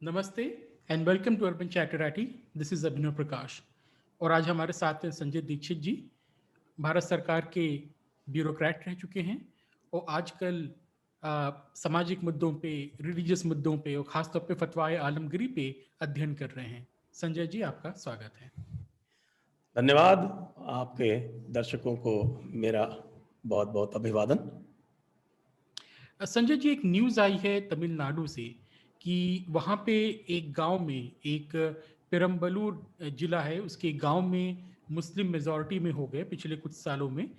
नमस्ते and welcome to urban Chatterati. This is Abhinav Prakash और आज हमारे साथ हैं संजय दीक्षित जी। भारत सरकार के ब्यूरोक्रेट रह चुके हैं और आजकल सामाजिक मुद्दों पे, रिलीजियस मुद्दों पे और ख़ासतौर पे फतवाए आलमगीरी पे अध्ययन कर रहे हैं। संजय जी, आपका स्वागत है। धन्यवाद। आपके दर्शकों को मेरा बहुत बहुत अभिवादन। संजय जी, एक न्यूज़ आई है तमिलनाडु से कि वहाँ पे एक गांव में एक पेरम्बलूर जिला है, उसके गांव में मुस्लिम मेजॉरिटी में हो गए पिछले कुछ सालों में।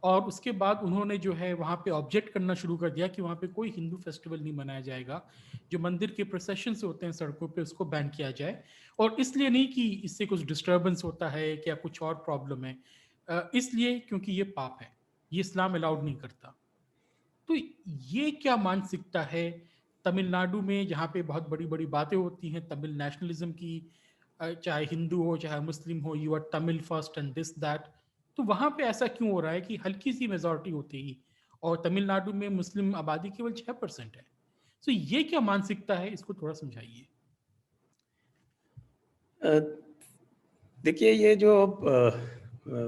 और उसके बाद उन्होंने जो है वहाँ पे ऑब्जेक्ट करना शुरू कर दिया कि वहाँ पे कोई हिंदू फेस्टिवल नहीं मनाया जाएगा। जो मंदिर के प्रोसेशन से होते हैं सड़कों पे, उसको बैन किया जाए। और इसलिए नहीं कि इससे कुछ डिस्टर्बेंस होता है क्या कुछ और प्रॉब्लम है, इसलिए क्योंकि ये पाप है, ये इस्लाम अलाउड नहीं करता। तो ये क्या मानसिकता है तमिलनाडु में, जहाँ पे बहुत बड़ी बड़ी बातें होती हैं तमिल नेशनलिज्म की, चाहे हिंदू हो चाहे मुस्लिम हो, you are Tamil first and this that. तो वहाँ पे ऐसा क्यों हो रहा है कि हल्की सी मेजॉरिटी होती ही, और तमिलनाडु में मुस्लिम आबादी केवल 6% है। तो ये क्या मानसिकता है, इसको थोड़ा समझाइए। अ, देखिए, ये जो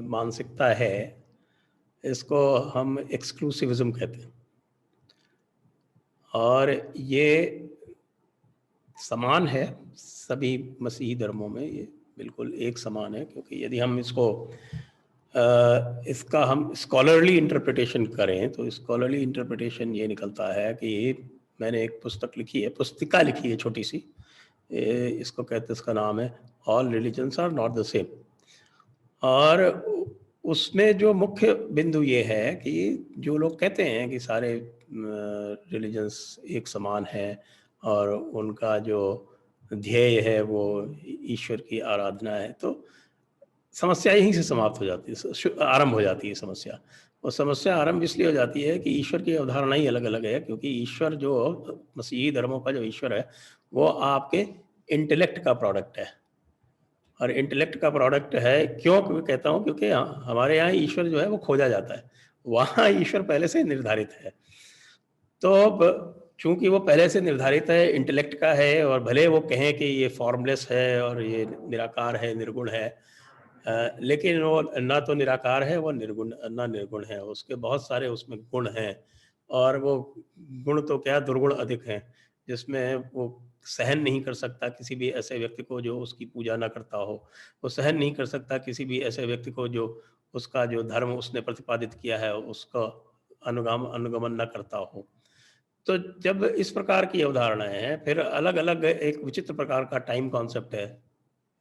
मानसिकता है, इसको हम एक्सक्लूसिविज्म कहते हैं। और ये समान है सभी मसीही धर्मों में, ये बिल्कुल एक समान है। क्योंकि यदि हम इसका हम स्कॉलरली इंटरप्रिटेशन करें तो स्कॉलरली इंटरप्रिटेशन ये निकलता है कि मैंने एक पुस्तक लिखी है, पुस्तिका लिखी है छोटी सी, इसको कहते हैं, इसका नाम है all religions are not the same. और उसमें जो मुख्य बिंदु ये है कि जो लोग कहते हैं कि सारे रिलीजन्स एक समान है और उनका जो ध्येय है वो ईश्वर की आराधना है, तो समस्या यहीं से समाप्त हो जाती है, आरंभ हो जाती है समस्या। और समस्या आरंभ इसलिए हो जाती है कि ईश्वर की अवधारणा ही अलग अलग है। क्योंकि ईश्वर जो मसीही धर्मों का जो ईश्वर है वो आपके इंटेलेक्ट का प्रोडक्ट है। और इंटेलेक्ट का प्रोडक्ट है क्यों कहता हूँ, क्योंकि हमारे यहाँ ईश्वर जो है वो खोजा जाता है, वहाँ ईश्वर पहले से निर्धारित है। तो चूंकि वो पहले से निर्धारित है, इंटेलेक्ट का है, और भले वो कहें कि ये फॉर्मलेस है और ये निराकार है, निर्गुण है, लेकिन वो ना तो निराकार है, वो निर्गुण ना निर्गुण है, उसके बहुत सारे उसमें गुण हैं। और वो गुण तो क्या, दुर्गुण अधिक हैं, जिसमें वो सहन नहीं कर सकता किसी भी ऐसे व्यक्ति को जो उसकी पूजा ना करता हो। वो सहन नहीं कर सकता किसी भी ऐसे व्यक्ति को जो उसका जो धर्म उसने प्रतिपादित किया है उसका अनुगमन न करता हो। तो जब इस प्रकार की अवधारणाएं हैं, फिर अलग अलग एक विचित्र प्रकार का टाइम कॉन्सेप्ट है,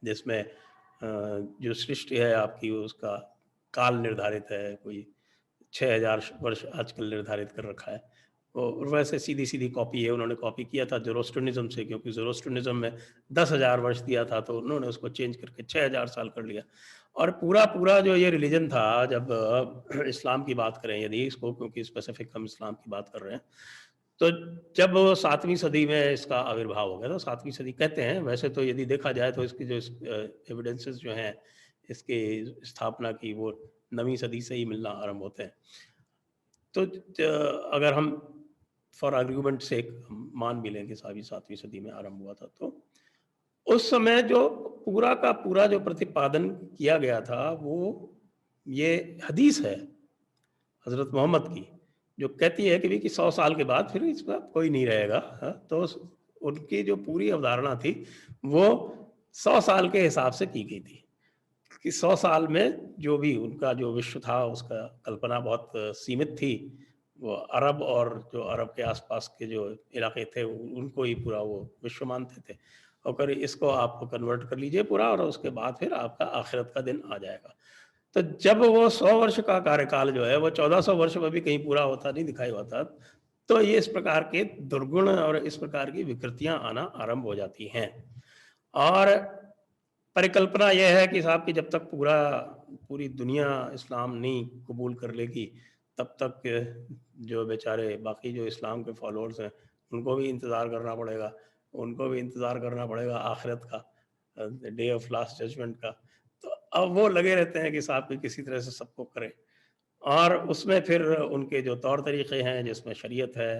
जिसमें जो सृष्टि है आपकी उसका काल निर्धारित है, कोई 6000 वर्ष आजकल निर्धारित कर रखा है। और वैसे सीधी सीधी कॉपी है, उन्होंने कॉपी किया था ज़ोरोस्ट्रिनिज्म से, क्योंकि ज़ोरोस्ट्रिनिज्म में 10,000 वर्ष दिया था, तो उन्होंने उसको चेंज करके 6000 साल कर लिया। और पूरा पूरा जो ये रिलीजन था, जब इस्लाम की बात करें यदि इसको, क्योंकि स्पेसिफिक हम इस्लाम की बात कर रहे हैं, तो जब 7वीं सदी में इसका आविर्भाव हो गया, तो 7वीं सदी कहते हैं, वैसे तो यदि देखा जाए तो इसकी जो एविडेंसेस जो हैं इसकी स्थापना की, वो 9वीं सदी से ही मिलना आरंभ होते हैं। तो अगर हम फॉर आर्ग्यूमेंट से मान भी लें कि 7वीं सदी में आरंभ हुआ था, तो उस समय जो पूरा का पूरा जो प्रतिपादन किया गया था, वो ये हदीस है हज़रत मोहम्मद की, जो कहती है कि भी कि 100 साल के बाद फिर इसका कोई नहीं रहेगा। हाँ, तो उनकी जो पूरी अवधारणा थी वो 100 साल के हिसाब से की गई थी कि 100 साल में जो भी उनका जो विश्व था, उसका कल्पना बहुत सीमित थी। वो अरब और जो अरब के आसपास के जो इलाके थे उनको ही पूरा वो विश्व मानते थे, और कर इसको आप कन्वर्ट कर लीजिए पूरा, और उसके बाद फिर आपका आखिरत का दिन आ जाएगा। तो जब वो 100 वर्ष का कार्यकाल जो है वो 1400 वर्ष में भी कहीं पूरा होता नहीं दिखाई होता, तो ये इस प्रकार के दुर्गुण और इस प्रकार की विकृतियां आना आरंभ हो जाती हैं। और परिकल्पना यह है कि साहब कि जब तक पूरी दुनिया इस्लाम नहीं कबूल कर लेगी, तब तक जो बेचारे बाकी जो इस्लाम के फॉलोअर्स हैं उनको भी इंतज़ार करना पड़ेगा, उनको भी इंतज़ार करना पड़ेगा आखिरत का, डे ऑफ लास्ट जजमेंट का। तो अब वो लगे रहते हैं कि साहब कि किसी तरह से सबको करें, और उसमें फिर उनके जो तौर तरीक़े हैं, जिसमें शरीयत है,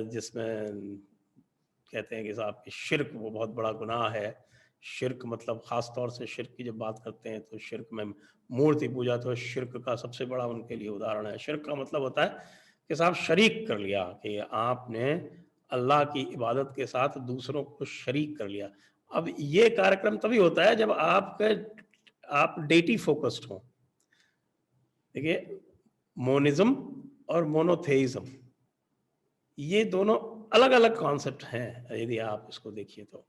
जिसमें कहते हैं कि साहब कि शिर्क वो बहुत बड़ा गुनाह है। शिर्क मतलब ख़ास तौर से शिर्क की जब बात करते हैं तो शिर्क में मूर्ति पूजा तो शिर्क का सबसे बड़ा उनके लिए उदाहरण है। शिर्क का मतलब होता है कि साहब शरीक कर लिया, कि आपने अल्लाह की इबादत के साथ दूसरों को शरीक कर लिया। अब ये कार्यक्रम तभी होता है जब आप डेटी फोकस्ड हों। देखिए, मोनिज्म और मोनोथेइज्म ये दोनों अलग-अलग कॉन्सेप्ट हैं यदि आप इसको देखिए तो।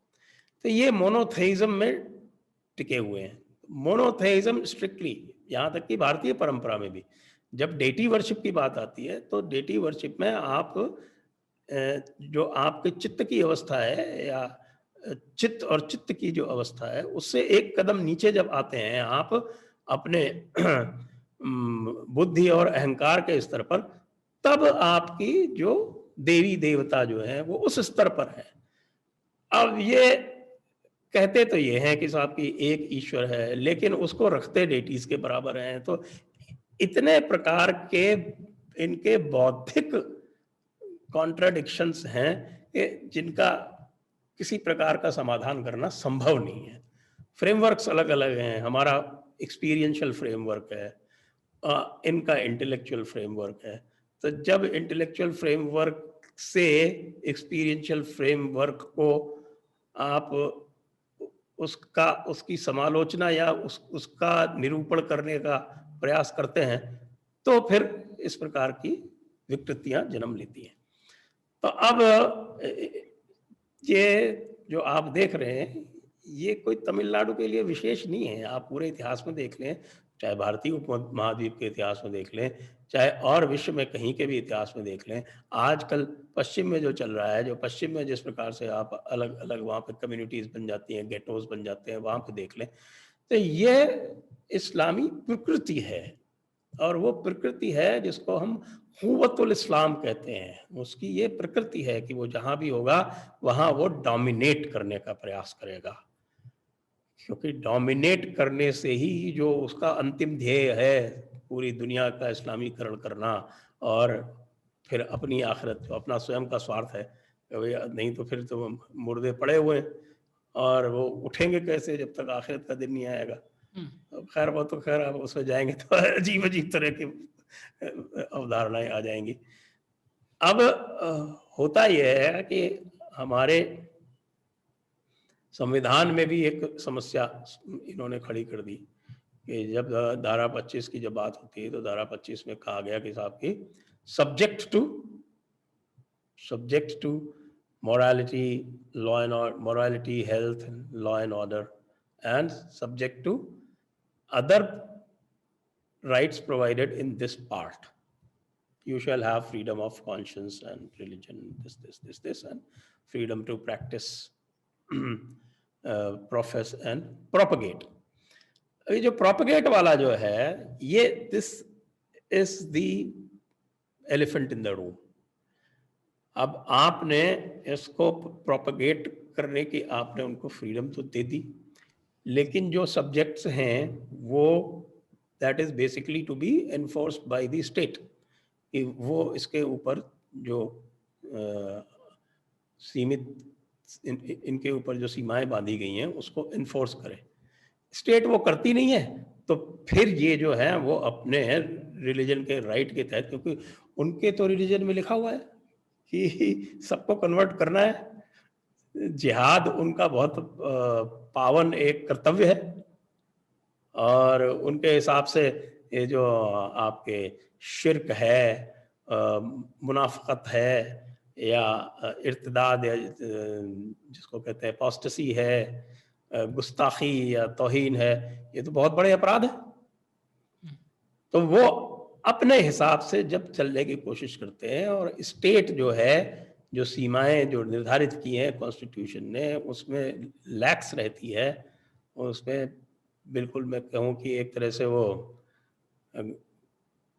तो ये मोनोथेइज्म में टिके हुए हैं। मोनोथेइज्म स्ट्रिक्टली, यहाँ तक कि भारतीय परंपरा में भी जब डेटी वर्शिप की बात आती है तो डेटी वर्शिप में आप जो आपके चित्त की अवस्था है या चित्त और चित्त की जो अवस्था है उससे एक कदम नीचे जब आते हैं आप अपने बुद्धि और अहंकार के स्तर पर, तब आपकी जो देवी देवता जो है वो उस स्तर पर है। अब ये कहते तो ये हैं कि साहब कि एक ईश्वर है, लेकिन उसको रखते डेटीज के बराबर हैं। तो इतने प्रकार के इनके बौद्धिक कॉन्ट्राडिक्शंस हैं कि जिनका किसी प्रकार का समाधान करना संभव नहीं है। फ्रेमवर्क्स अलग अलग हैं। हमारा एक्सपीरियंशियल फ्रेमवर्क है, इनका इंटेलेक्चुअल फ्रेमवर्क है। तो जब इंटेलेक्चुअल फ्रेमवर्क से एक्सपीरियंशियल फ्रेमवर्क को आप उसकी समालोचना या उसका निरूपण करने का प्रयास करते हैं तो फिर इस प्रकार की विकृतियां जन्म लेती हैं। तो अब ये जो आप देख रहे हैं ये कोई तमिलनाडु के लिए विशेष नहीं है। आप पूरे इतिहास में देख लें, चाहे भारतीय उपमहाद्वीप के इतिहास में देख लें, चाहे और विश्व में कहीं के भी इतिहास में देख लें, आजकल पश्चिम में जो चल रहा है, जो पश्चिम में जिस प्रकार से आप अलग अलग वहाँ पे कम्युनिटीज बन जाती हैं, गेटोज बन जाते हैं, वहाँ पे देख लें, तो ये इस्लामी प्रकृति है। और वो प्रकृति है जिसको हम कुव्वतुल इस्लाम कहते हैं। उसकी ये प्रकृति है कि वो जहां भी होगा वहां वो डोमिनेट करने का प्रयास करेगा, क्योंकि डोमिनेट करने से ही जो उसका अंतिम ध्येय है पूरी दुनिया का इस्लामीकरण करना, और फिर अपनी आखिरत जो अपना स्वयं का स्वार्थ है, नहीं तो फिर तो मुर्दे पड़े हुए हैं और वो उठेंगे कैसे जब तक आखिरत का दिन नहीं आएगा। अब खैर वो तो खैर अब उसमें जाएंगे तो अजीब अजीब तरह की अवधारणाएं आ जाएंगी। अब होता यह है कि हमारे संविधान में भी एक समस्या इन्होंने खड़ी कर दी कि जब धारा 25 की जब बात होती है तो धारा 25 में कहा गया कि साहब की subject to morality, law and order, morality, health, law and order, and subject to other rights provided in this part. You shall have freedom of conscience and religion, this, and freedom to practice, profess and propagate. ये जो propagate वाला जो है, ये this is the elephant in the room. अब आपने इसको propagate करने की आपने उनको फ्रीडम तो दे दी, लेकिन जो सब्जेक्ट्स हैं वो that is basically to be enforced by the state, कि वो इसके ऊपर जो सीमित इनके ऊपर जो सीमाएं बांधी गई हैं उसको इन्फोर्स करे। स्टेट वो करती नहीं है तो फिर ये जो है वो अपने रिलीजन के राइट के तहत, क्योंकि उनके तो रिलीजन में लिखा हुआ है कि सबको कन्वर्ट करना है, जिहाद उनका बहुत पावन एक कर्तव्य है, और उनके हिसाब से ये जो आपके शिर्क है, मुनाफकत है, या इर्तिदाद, या जिसको कहते हैं अपोस्टेसी है, गुस्ताखी या तौहीन है, ये तो बहुत बड़े अपराध है। तो वो अपने हिसाब से जब चलने की कोशिश करते हैं, और स्टेट जो है जो सीमाएं जो निर्धारित की हैं कॉन्स्टिट्यूशन ने उसमें लैक्स रहती है, उसमें बिल्कुल मैं कहूँ कि एक तरह से वो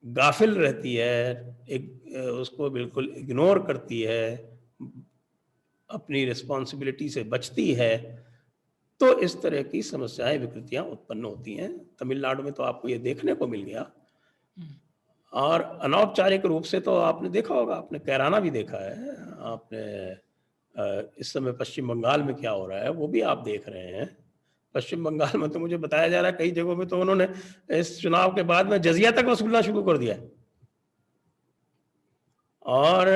गाफिल रहती है, एक उसको बिल्कुल इग्नोर करती है, अपनी रिस्पॉन्सिबिलिटी से बचती है, तो इस तरह की समस्याएं विकृतियां उत्पन्न होती हैं। तमिलनाडु में तो आपको ये देखने को मिल गया, और अनौपचारिक रूप से तो आपने देखा होगा, आपने कैराना भी देखा है, आपने इस समय पश्चिम बंगाल में क्या हो रहा है वो भी आप देख रहे हैं। पश्चिम बंगाल में तो मुझे बताया जा रहा है कई जगहों में तो उन्होंने इस चुनाव के बाद में जजिया तक वसूलना शुरू कर दिया है, और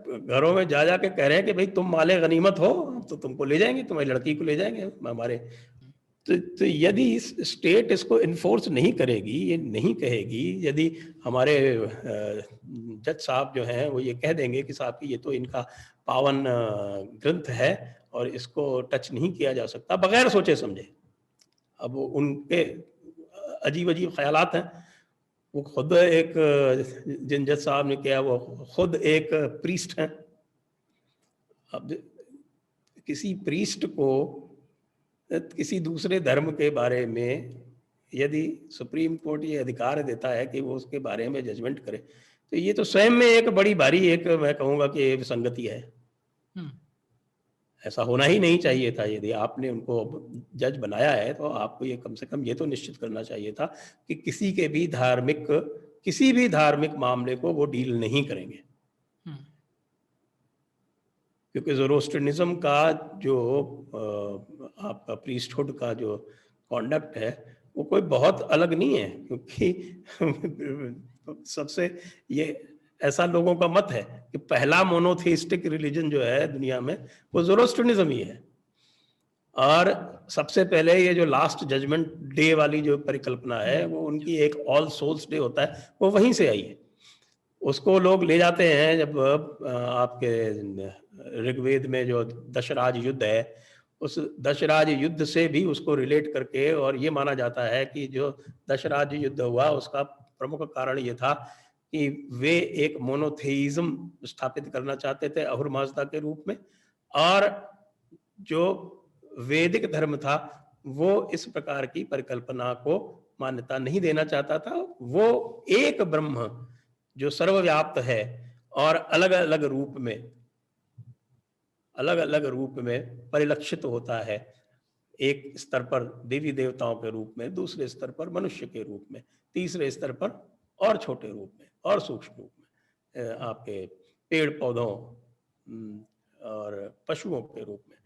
घरों में जा के कह रहे हैं कि भाई तुम माले गनीमत हो तो तुमको ले जाएंगे, तुम्हारी लड़की को ले जाएंगे हमारे। तो यदि स्टेट इसको इन्फोर्स नहीं करेगी, ये नहीं कहेगी, यदि हमारे जज साहब जो हैं वो ये कह देंगे कि साहब की ये तो इनका पावन ग्रंथ है और इसको टच नहीं किया जा सकता बगैर सोचे समझे। अब उनके अजीब अजीब ख्यालात हैं। वो खुद एक, जिन जज साहब ने किया वो खुद एक प्रीस्ट हैं। अब किसी प्रीस्ट को किसी दूसरे धर्म के बारे में यदि सुप्रीम कोर्ट ये अधिकार देता है कि वो उसके बारे में जजमेंट करे, तो ये तो स्वयं में एक बड़ी भारी, एक मैं कहूँगा कि विसंगति है। ऐसा होना ही नहीं चाहिए था। यदि आपने उनको जज बनाया है तो आपको ये कम से कम ये तो निश्चित करना चाहिए था कि किसी भी धार्मिक मामले को वो डील नहीं करेंगे। क्योंकि ज़ोरोस्ट्रियनिज्म का जो आपका प्रीस्टहुड का जो कॉन्डक्ट है वो कोई बहुत अलग नहीं है, क्योंकि सबसे ये ऐसा लोगों का मत है कि पहला मोनोथेइस्टिक रिलीजन जो है दुनिया में वो ज़ोरोस्ट्रियनिज्म ही है। और सबसे पहले ये जो लास्ट जजमेंट डे वाली जो परिकल्पना है वो उनकी एक ऑल सोल्स डे होता है, वो वहीं से आई है। उसको लोग ले जाते हैं जब आपके ऋग्वेद में जो दशराज युद्ध है, उस दशराज युद्ध से भी उसको रिलेट करके, और ये माना जाता है कि जो दशराज युद्ध हुआ उसका प्रमुख कारण ये था कि वे एक मोनोथेइज्म स्थापित करना चाहते थे अहुर माजदा के रूप में, और जो वैदिक धर्म था वो इस प्रकार की परिकल्पना को मान्यता नहीं देना चाहता था। वो एक ब्रह्म जो सर्वव्याप्त है और अलग अलग रूप में परिलक्षित होता है, एक स्तर पर देवी देवताओं के रूप में, दूसरे स्तर पर मनुष्य के रूप में, तीसरे स्तर पर और छोटे रूप में और सूक्ष्म रूप में आपके पेड़ पौधों और पशुओं के रूप में।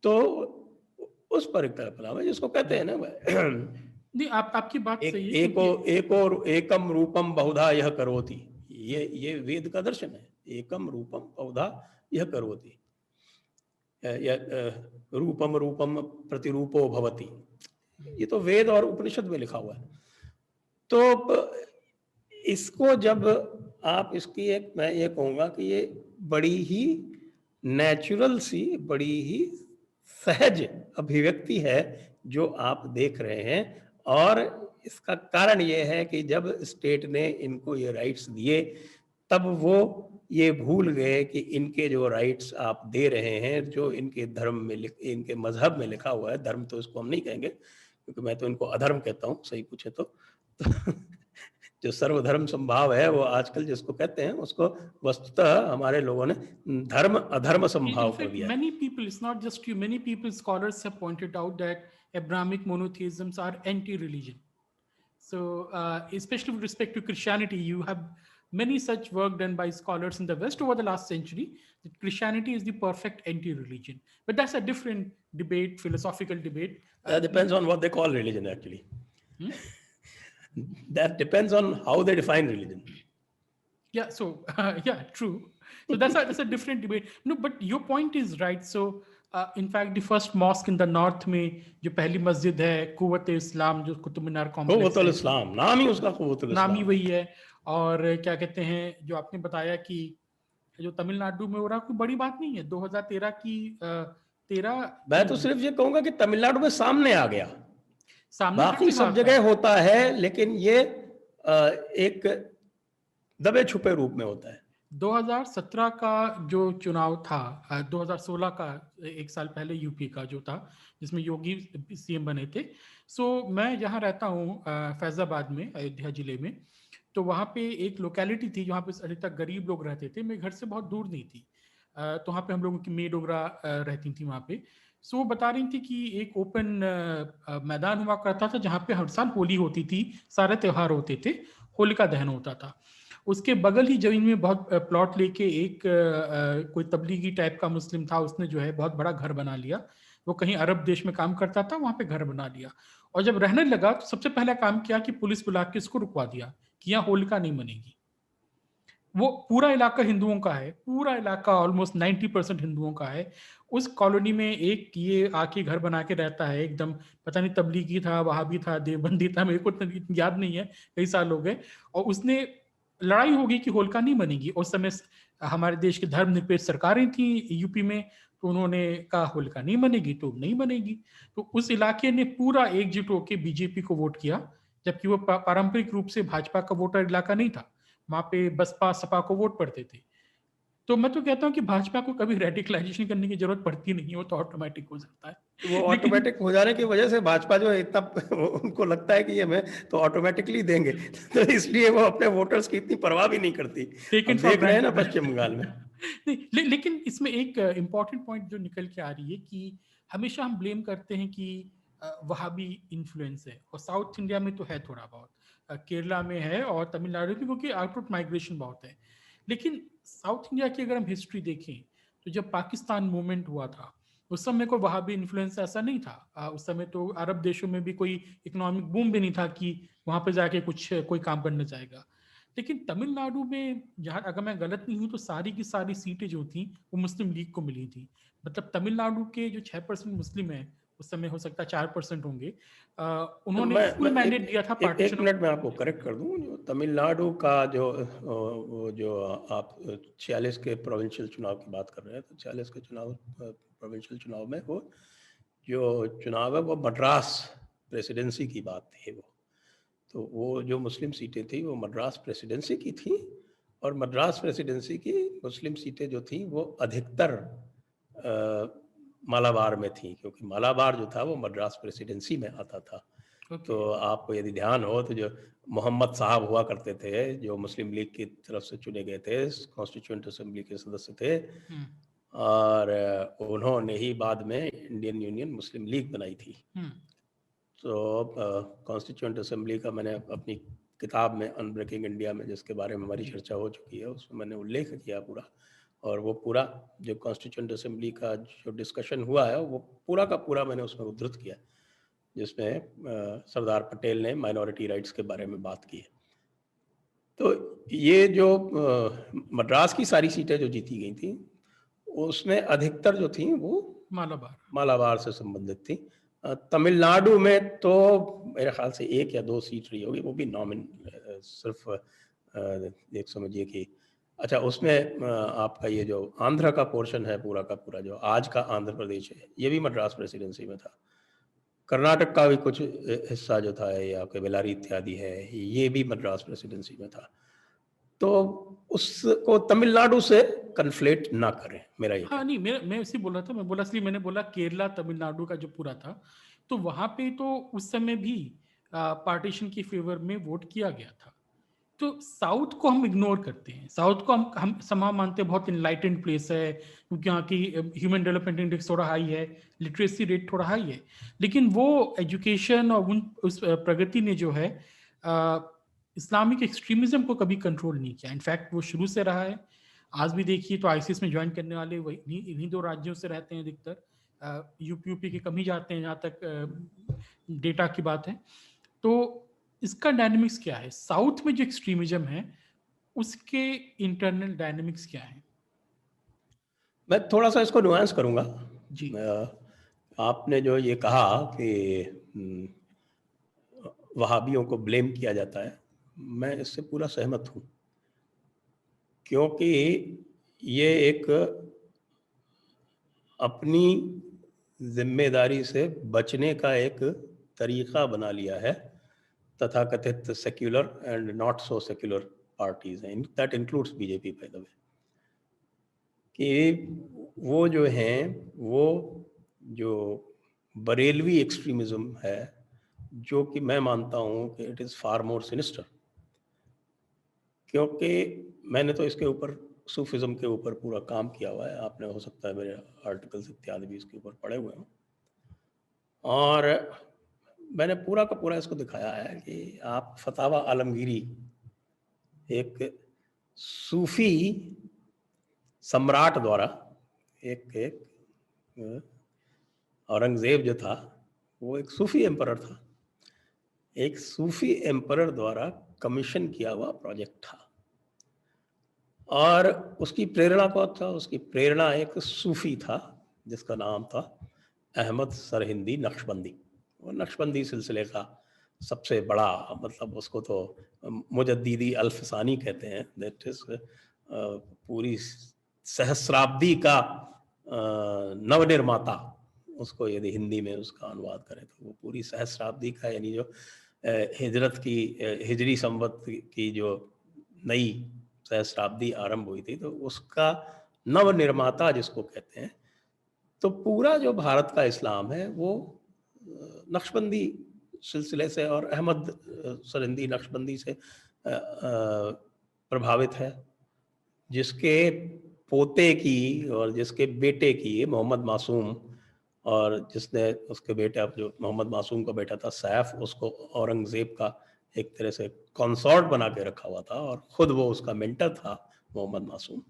तो उस परिकल्पना में जिसको कहते हैं ना, नहीं, आपकी बात सही है। एकम रूपम बहुधा यह करोति, ये वेद का दर्शन है। एकम रूपम बहुधा यह करोति, रूपम रूपम प्रतिरूपो भवति, ये तो वेद और उपनिषद में लिखा हुआ है। तो इसको जब आप इसकी एक, मैं ये कहूँगा कि ये बड़ी ही नेचुरल सी, बड़ी ही सहज अभिव्यक्ति है जो आप देख रहे हैं। और इसका कारण ये है कि जब स्टेट ने इनको ये राइट्स दिए तब वो ये भूल गए कि इनके जो राइट्स आप दे रहे हैं, जो इनके धर्म में इनके मजहब में लिखा हुआ है, धर्म तो इसको हम नहीं कहेंगे क्योंकि मैं तो इनको अधर्म कहता हूँ सही पूछे तो जो सर्वधर्म संभाव है वो आजकल जिसको कहते हैं, उसको वस्तुतः हमारे लोगों ने धर्म अधर्म संभाव कर दिया। Many people, it's not just you, many people, scholars have pointed out that Abrahamic monotheisms are anti-religion. So especially with respect to Christianity, you have many such work done by scholars in the West over the last century that Christianity is the perfect anti-religion. But that's a different debate, philosophical debate. That depends on what they call religion, actually. That depends on how they define religion. Yeah, so yeah, true. So that's a different debate. No, but your point is right. So in fact, the first mosque in the north में जो पहली मस्जिद है कुव्वत-ए-इस्लाम, जो Qutub Minar complex, कुव्वत-उल-इस्लाम नाम ही उसका कुव्वत-उल-इस्लाम, नाम ही वही है। और क्या कहते हैं, जो आपने बताया कि जो तमिलनाडु में हो रहा, कोई बड़ी बात नहीं है। 2013 की 13, मैं तो सिर्फ ये कहूंगा कि तमिलनाडु में सामने आ गया, बाकी सब सामने जगह होता है, लेकिन ये एक दबे छुपे रूप में होता है। 2017 का जो चुनाव था, 2016 का एक साल पहले यूपी का जो था, जिसमें योगी सीएम बने थे। सो मैं जहाँ रहता हूँ फैजाबाद में, अयोध्या जिले में, तो वहाँ पे एक लोकेलिटी थी जहाँ पे अधिकतर गरीब लोग रहते थे। मेरे घर से बहुत दूर नहीं थी, तो वहाँ पे हम लोगों की मेड वगैरह रहती थी वहाँ पे। सो वो बता रही थी कि एक ओपन मैदान हुआ करता था जहाँ पे हर साल होली होती थी, सारे त्यौहार होते थे, होलिका दहन होता था। उसके बगल ही जमीन में बहुत प्लॉट लेके एक कोई तबलीगी टाइप का मुस्लिम था, उसने जो है बहुत बड़ा घर बना लिया। वो कहीं अरब देश में काम करता था, वहां पे घर बना लिया। और जब रहने लगा तो सबसे पहला काम किया कि पुलिस बुला के इसको रुकवा दिया कि यहाँ होलिका नहीं मनेगी। वो पूरा इलाका हिंदुओं का है, पूरा इलाका ऑलमोस्ट 90% हिंदुओं का है। उस कॉलोनी में एक ये आके घर बना के रहता है एकदम, पता नहीं तबलीगी था, वहाबी था, देवबंदी था, मेरे को तो याद नहीं है, कई साल हो गए। और उसने लड़ाई होगी कि होलिका नहीं बनेगी। उस समय हमारे देश की धर्मनिरपेक्ष सरकारें थी यूपी में, तो उन्होंने कहा होलिका नहीं बनेगी तो नहीं बनेगी। तो उस इलाके ने पूरा एकजुट होकर बीजेपी को वोट किया, जबकि वो पारंपरिक रूप से भाजपा का वोटर इलाका नहीं था। वहां पे बसपा सपा को वोट पड़ते थे। तो मैं तो कहता हूँ कि भाजपा को कभी रेडिकलाइजेशन करने की जरूरत पड़ती नहीं है, वो तो ऑटोमेटिक हो जाता है। तो वो लेकिन ऑटोमेटिक हो जाने की वजह से भाजपा जो है इतना उनको लगता है कि ये हमें तो ऑटोमेटिकली देंगे, तो इसलिए वो अपने वोटर्स की इतनी परवाह भी नहीं करती। टेकन हम फॉर देख रहे हैं ना ग्रांटेड। पश्चिम बंगाल में। नहीं, लेकिन इसमें एक इंपॉर्टेंट पॉइंट जो निकल के आ रही है कि हमेशा हम ब्लेम करते हैं कि वहाबी इन्फ्लुएंस है, और साउथ इंडिया में तो है थोड़ा बहुत, केरला में है और तमिलनाडु में, क्योंकि आउटपुट माइग्रेशन बहुत है। लेकिन साउथ इंडिया की अगर हम हिस्ट्री देखें तो जब पाकिस्तान मूवमेंट हुआ था उस समय को वहाबी इन्फ्लुएंस ऐसा नहीं था। उस समय तो अरब देशों में भी कोई इकोनॉमिक बूम भी नहीं था कि वहां पे जाके कुछ कोई काम करना चाहेगा। लेकिन तमिलनाडु में, जहाँ अगर मैं गलत नहीं हूँ तो सारी की सारी सीटें जो थी वो मुस्लिम लीग को मिली थी। मतलब तमिलनाडु के जो 6% मुस्लिम है, उस समय हो सकता है 4% होंगे, उन्होंने मैं फुल मैंडेट दिया था एक पार्टीशन। मिनट में आपको करेक्ट कर दूं। जो तमिलनाडु का जो वो जो आप 46 के प्रोविंशियल चुनाव की बात कर रहे हैं, तो 46 के चुनाव प्रोविंशियल चुनाव में वो जो चुनाव है वो मद्रास प्रेसिडेंसी की बात थी। तो वो जो मुस्लिम सीटें थी वो मद्रास प्रेसिडेंसी की थी, और मद्रास प्रेसिडेंसी की मुस्लिम सीटें जो थी वो अधिकतर मालाबार में थी, क्योंकि मालाबार जो था वो मद्रास प्रेसिडेंसी में आता था। ओके। तो आपको यदि ध्यान हो तो जो मोहम्मद साहब हुआ करते थे, जो मुस्लिम लीग की तरफ से चुने गए थे, कॉन्स्टिट्यूएंट असेंबली के सदस्य थे, हम्म। और उन्होंने ही बाद में इंडियन यूनियन मुस्लिम लीग बनाई थी। हम्म। तो कॉन्स्टिट्यूएंट असेंबली का मैंने अपनी किताब में अनब्रेकिंग इंडिया में, जिसके बारे में हमारी जी। चर्चा हो चुकी है, उसमें मैंने उल्लेख किया पूरा। और वो पूरा जो कॉन्स्टिट्यूएंट असेंबली का जो डिस्कशन हुआ है वो पूरा का पूरा मैंने उसमें उद्धृत किया, जिसमें सरदार पटेल ने माइनॉरिटी राइट्स के बारे में बात की है। तो ये जो मद्रास की सारी सीटें जो जीती गई थी उसमें अधिकतर जो थी वो मालाबार। मालाबार से संबंधित थी। तमिलनाडु में तो मेरे ख्याल से 1 या 2 सीट रही होगी, वो भी नॉमिन, सिर्फ एक समझिए कि अच्छा उसमें आपका ये जो आंध्र का पोर्शन है पूरा का पूरा, जो आज का आंध्र प्रदेश है, ये भी मद्रास प्रेसिडेंसी में था। कर्नाटक का भी कुछ हिस्सा जो था, ये आपके बेलारी इत्यादि है, ये भी मद्रास प्रेसिडेंसी में था। तो उसको तमिलनाडु से कन्फ्लेट ना करें, मेरा ये हाँ, कहना। नहीं, मैं इसी बोल रहा था, मैं बोला इसलिए मैंने बोला केरला तमिलनाडु का जो पूरा था, तो वहां पे तो उस समय भी पार्टीशन की फेवर में वोट किया गया था। तो साउथ को हम इग्नोर करते हैं, साउथ को हम समा मानते हैं बहुत इनलाइटेंड प्लेस है, क्योंकि यहाँ की ह्यूमन डेवलपमेंट इंडेक्स थोड़ा हाई है, लिटरेसी रेट थोड़ा हाई है। लेकिन वो एजुकेशन और उस प्रगति ने जो है इस्लामिक एक्सट्रीमिज्म को कभी कंट्रोल नहीं किया। इनफैक्ट वो शुरू से रहा है। आज भी देखिए तो आईसीस में ज्वाइन करने वाले वही इन्हीं दो राज्यों से रहते हैं अधिकतर, यूपी के कम ही जाते हैं जहाँ तक डेटा की बात है। तो इसका डायनेमिक्स क्या है, साउथ में जो एक्सट्रीमिज्म है उसके इंटरनल डायनेमिक्स क्या है? मैं थोड़ा सा इसको नुआंस करूंगा। जी। आपने जो ये कहा कि वहाबियों को ब्लेम किया जाता है, मैं इससे पूरा सहमत हूँ, क्योंकि ये एक अपनी जिम्मेदारी से बचने का एक तरीका बना लिया है तथाकथित secular and not so secular parties हैं, that includes BJP by the way, कि वो जो हैं वो जो बरेलवी एक्सट्रीमिज्म है, जो कि मैं मानता हूँ कि it is far more sinister, क्योंकि मैंने तो इसके ऊपर सूफिज्म के ऊपर पूरा काम किया हुआ है। आपने हो सकता है मेरे आर्टिकल्स इत्यादि भी इसके ऊपर पढ़े हुए हों, और मैंने पूरा का पूरा इसको दिखाया है कि आप फतावा आलमगीरी, एक सूफी सम्राट द्वारा एक एक औरंगजेब जो था वो एक सूफी एम्परर था, एक सूफी एम्परर द्वारा कमीशन किया हुआ प्रोजेक्ट था। और उसकी प्रेरणा कौन था? उसकी प्रेरणा एक सूफी था जिसका नाम था अहमद सरहिंदी नक्शबंदी। वो नक्शबंदी सिलसिले का सबसे बड़ा, मतलब उसको तो मुजद्दीदी अल्फसानी कहते हैं, दैट इज पूरी सहस्राब्दी का नवनिर्माता, उसको यदि हिंदी में उसका अनुवाद करें तो वो पूरी सहस्राब्दी का, यानी जो हिजरत की हिजरी संवत की जो नई सहस्राब्दी आरंभ हुई थी तो उसका नवनिर्माता जिसको कहते हैं। तो पूरा जो भारत का इस्लाम है वो नक्शबंदी सिलसिले से और अहमद सरहिंदी नक्शबंदी से प्रभावित है, जिसके पोते की और जिसके बेटे की मोहम्मद मासूम, और जिसने उसके बेटा जो मोहम्मद मासूम का बेटा था सैफ, उसको औरंगजेब का एक तरह से कंसॉर्ट बना के रखा हुआ था और खुद वो उसका मेंटर था मोहम्मद मासूम।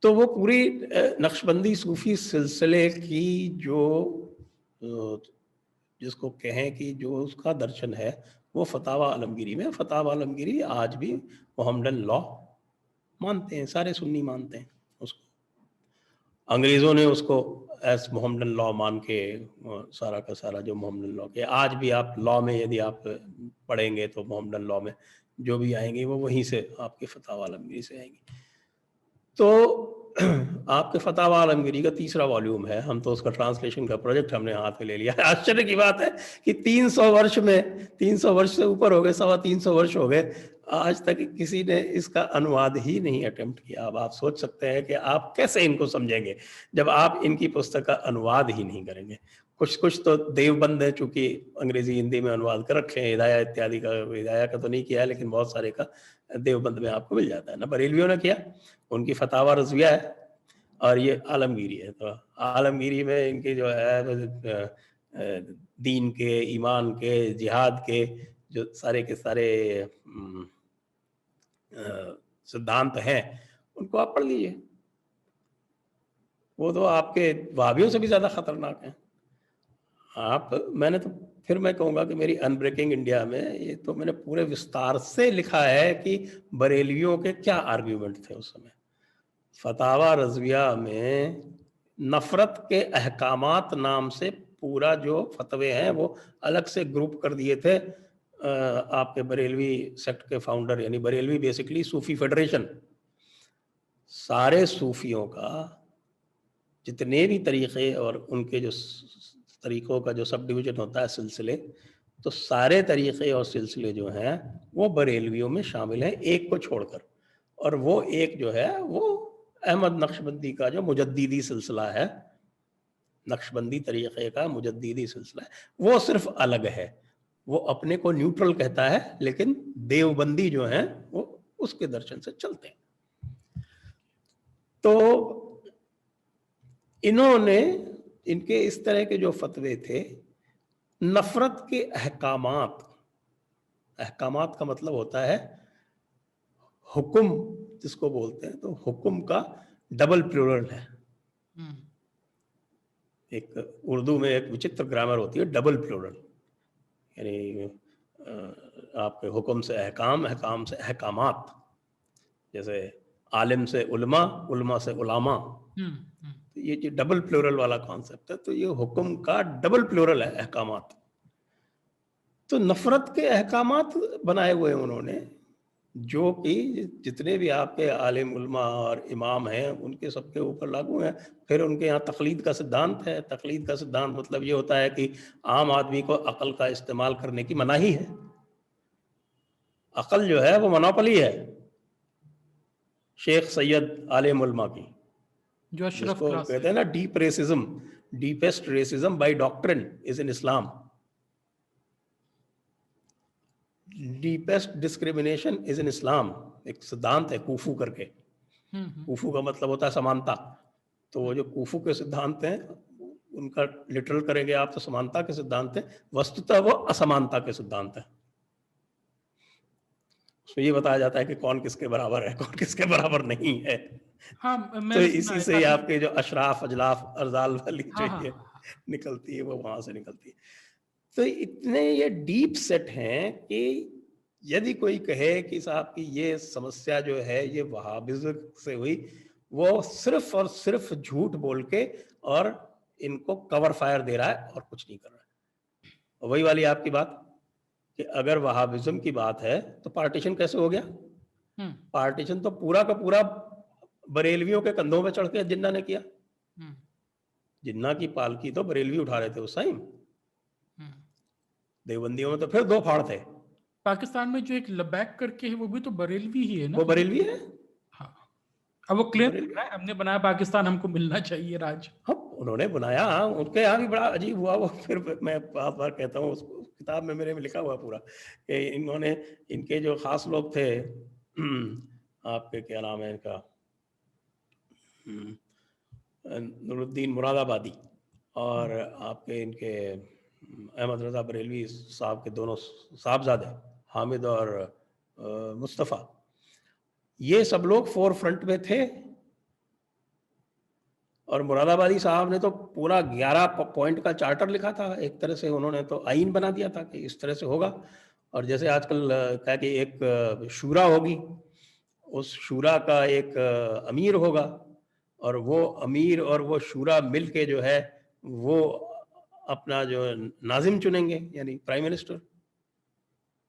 तो वो पूरी नक्शबंदी सूफी सिलसिले की जो जिसको कहें कि जो उसका दर्शन है वो फतावा आलमगीरी में। फतावा आलमगीरी आज भी मोहम्मदन लॉ मानते हैं, सारे सुन्नी मानते हैं उसको। अंग्रेज़ों ने उसको एस मोहम्मदन लॉ मान के सारा का सारा जो मोहम्मदन लॉ के, आज भी आप लॉ में यदि आप पढ़ेंगे तो मोहम्मदन लॉ में जो भी आएंगे वो वहीं से आपके फतावा आलमगीरी से आएंगी। तो आपके फतावा आलमगीरी का 3रा वॉल्यूम है, हम तो उसका ट्रांसलेशन का प्रोजेक्ट हमने हाथ में ले लिया है। आश्चर्य की बात है कि 300 वर्ष में, 300 वर्ष से ऊपर हो गए, 325 वर्ष हो गए, आज तक किसी ने इसका अनुवाद ही नहीं अटेम्प्ट किया। अब आप सोच सकते हैं कि आप कैसे इनको समझेंगे जब आप इनकी पुस्तक का अनुवाद ही नहीं करेंगे। कुछ तो देवबंद है, चूंकि अंग्रेजी हिंदी में अनुवाद कर रखे हैं, हिदाया इत्यादि का, हिदाया का तो नहीं किया है लेकिन बहुत सारे का देवबंद में आपको मिल जाता है ना। बरेलवियों ने किया, उनकी फतावा रज़विया है और ये आलमगीरी है। तो आलमगीरी में इनके जो है दीन के, ईमान के, जिहाद के जो सारे के सारे सिद्धांत हैं उनको आप पढ़ लीजिए, वो तो आपके वहाबियों से भी ज़्यादा खतरनाक हैं। मैंने तो फिर मैं कहूँगा कि मेरी अनब्रेकिंग इंडिया में ये तो मैंने पूरे विस्तार से लिखा है कि बरेलवियों के क्या आर्ग्यूमेंट थे उस समय। फतावा रज़विया में नफ़रत के अहकामात नाम से पूरा जो फतवे हैं वो अलग से ग्रुप कर दिए थे आपके बरेलवी सेक्ट के फाउंडर, यानी बरेलवी बेसिकली सूफी फेडरेशन। सारे सूफियों का जितने भी तरीक़े और उनके जो तरीक़ों का जो सब डिवीज़न होता है सिलसिले, तो सारे तरीक़े और सिलसिले जो हैं वो बरेलवियों में शामिल हैं, एक को छोड़कर। और वो एक जो है वो अहमद नक्शबंदी का जो मुजद्दीदी सिलसिला है, नक्शबंदी तरीक़े का मुजद्दीदी सिलसिला है, वो सिर्फ अलग है। वो अपने को न्यूट्रल कहता है, लेकिन देवबंदी जो हैं वो उसके दर्शन से चलते हैं। तो इन्होंने, इनके इस तरह के जो फतवे थे, नफ़रत के अहकामात, अहकामात का मतलब होता है हुक्म जिसको बोलते हैं, तो हुक्म का डबल प्लूरल है। एक उर्दू में एक विचित्र ग्रामर होती है, डबल प्लूरल, यानी आपके हुक्म से अहकाम, अहकाम से अहकामात, जैसे आलिम से उलमा, उलमा से उलामा। तो ये जो डबल प्लूरल वाला कॉन्सेप्ट है, तो ये हुक्म का डबल प्लूरल है, अहकामात। तो नफ़रत के अहकामात बनाए हुए हैं उन्होंने, जो कि जितने भी आपके आलिम उलमा और इमाम हैं उनके सबके ऊपर लागू हैं। फिर उनके यहाँ तक़लीद का सिद्धांत है। तक़लीद का सिद्धांत मतलब ये होता है कि आम आदमी को अक़ल का इस्तेमाल करने की मनाही है। अक़ल जो है वो मोनोपोली है शेख सैयद आलिम उलमा की, जो अशरफ जिसको क्लास कहते हैं ना deep racism, deepest racism by doctrine is in Islam, deepest discrimination is in Islam. एक सिद्धांत है कूफू करके, कूफू का मतलब होता है समानता। तो वो जो कूफू के सिद्धांत हैं उनका लिटरल करेंगे आप तो समानता के सिद्धांत है, वस्तुतः वो असमानता के सिद्धांत है। उसमें ये बताया जाता है कि कौन किसके बराबर है, कौन किसके बराबर नहीं है। हाँ, तो मैंने सुना इसी है से ही काफ़ी। आपके जो अशराफ, अजलाफ, अरजाल वाली जो हाँ, हाँ, ये हाँ, हाँ। निकलती है, वो वहां से निकलती है। तो इतने ये डीप सेट हैं कि यदि कोई कहे कि साहब की ये समस्या जो है ये वहाबिज्म से हुई, वो सिर्फ और सिर्फ झूठ बोल के और इनको कवर फायर दे रहा है और कुछ नहीं कर रहा है। और वही वाली आपकी बात कि अगर वहाबिज्म की बात है तो पार्टीशन कैसे हो गया? हुँ, पार्टीशन तो पूरा का पूरा बरेलवियों के कंधों पे चढ़ के जिन्ना ने किया। हुँ, जिन्ना की पालकी तो बरेलवी उठा रहे थे उस टाइम। हुँ। देवबंदियों में तो फिर दो फाड़ थे। पाकिस्तान में जो एक लबैक करके है, वो भी तो बरेलवी ही है ना? वो बरेलवी है। हाँ। अब वो क्लेम कर बरेलवी, रहा है, हमने बनाया पाकिस्तान, हमको मिलना चाहिए राज। हाँ उन्होंने बनाया, उनके यहाँ भी बड़ा अजीब हुआ वो। फिर मैं बार बार कहता हूँ, उस किताब में मेरे में लिखा हुआ पूरा कि इन्होंने, इनके जो खास लोग थे, आपके क्या नाम है इनका, नूरुद्दीन मुरादाबादी, और आपके इनके अहमद रजा बरेलवी साहब के दोनों साहबजादे हामिद और मुस्तफ़ा, ये सब लोग फोर फ्रंट में थे। और मुरादाबादी साहब ने तो पूरा 11 पॉइंट का चार्टर लिखा था, एक तरह से उन्होंने तो आईन बना दिया था कि इस तरह से होगा। और जैसे आजकल क्या कि एक शूरा होगी, उस शूरा का एक अमीर होगा, और वो अमीर और वो शूरा मिल के जो है वो अपना जो नाजिम चुनेंगे, यानी प्राइम मिनिस्टर,